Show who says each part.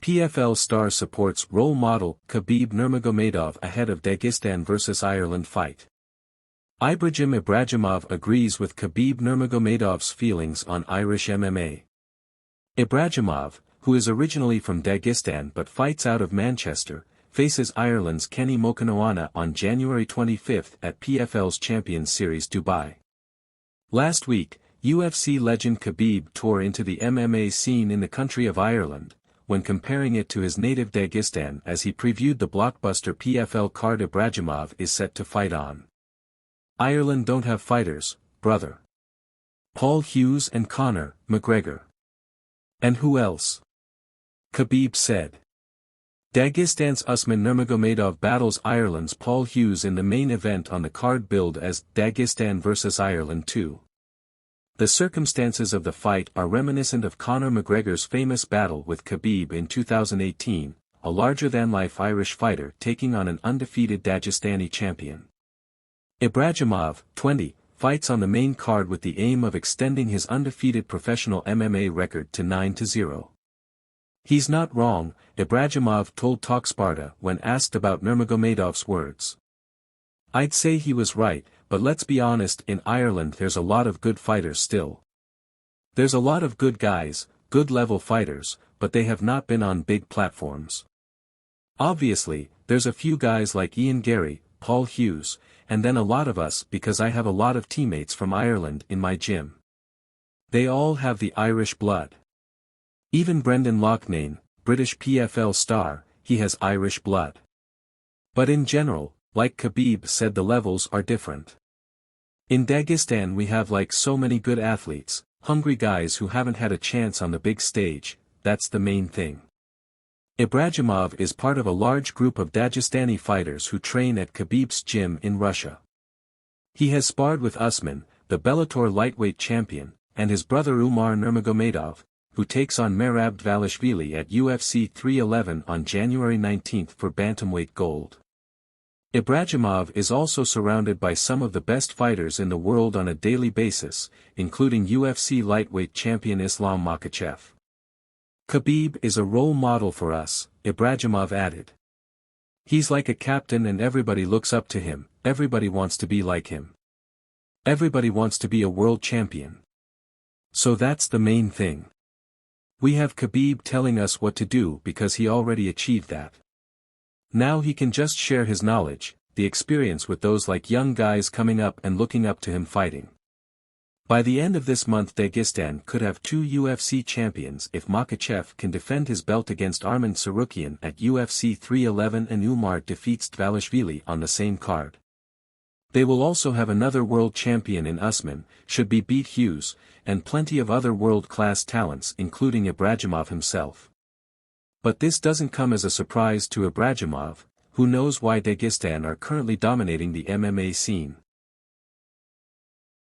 Speaker 1: PFL star supports role model Khabib Nurmagomedov ahead of Dagestan vs Ireland fight. Ibrahim Ibragimov agrees with Khabib Nurmagomedov's feelings on Irish MMA. Ibragimov, who is originally from Dagestan but fights out of Manchester, faces Ireland's Kenny Mokonoana on January 25 at PFL's Champions Series Dubai. Last week, UFC legend Khabib tore into the MMA scene in the country of Ireland, when comparing it to his native Dagestan as he previewed the blockbuster PFL card Ibragimov is set to fight on. Ireland don't have fighters, brother. Paul Hughes and Conor McGregor. And who else? Khabib said. Dagestan's Usman Nurmagomedov battles Ireland's Paul Hughes in the main event on the card billed as Dagestan vs Ireland 2. The circumstances of the fight are reminiscent of Conor McGregor's famous battle with Khabib in 2018, a larger-than-life Irish fighter taking on an undefeated Dagestani champion. Ibragimov, 20, fights on the main card with the aim of extending his undefeated professional MMA record to 9-0. He's not wrong, Ibragimov told TalkSparta when asked about Nurmagomedov's words. I'd say he was right, but let's be honest, in Ireland there's a lot of good fighters still. There's a lot of good guys, good level fighters, but they have not been on big platforms. Obviously, there's a few guys like Ian Garry, Paul Hughes, and then a lot of us because I have a lot of teammates from Ireland in my gym. They all have the Irish blood. Even Brendan Loughnane, British PFL star, he has Irish blood. But in general, like Khabib said, the levels are different. In Dagestan we have like so many good athletes, hungry guys who haven't had a chance on the big stage, that's the main thing. Ibragimov is part of a large group of Dagestani fighters who train at Khabib's gym in Russia. He has sparred with Usman, the Bellator lightweight champion, and his brother Umar Nurmagomedov, who takes on Merab Dvalishvili at UFC 311 on January 19 for bantamweight gold. Ibragimov is also surrounded by some of the best fighters in the world on a daily basis, including UFC lightweight champion Islam Makhachev. Khabib is a role model for us, Ibragimov added. He's like a captain and everybody looks up to him, everybody wants to be like him. Everybody wants to be a world champion. So that's the main thing. We have Khabib telling us what to do because he already achieved that. Now he can just share his knowledge, the experience with those like young guys coming up and looking up to him fighting. By the end of this month Dagestan could have 2 UFC champions if Makhachev can defend his belt against Arman Tsarukyan at UFC 311 and Umar defeats Dvalishvili on the same card. They will also have another world champion in Usman, should be beat Hughes, and plenty of other world-class talents including Ibragimov himself. But this doesn't come as a surprise to Ibragimov, who knows why Dagestan are currently dominating the MMA scene.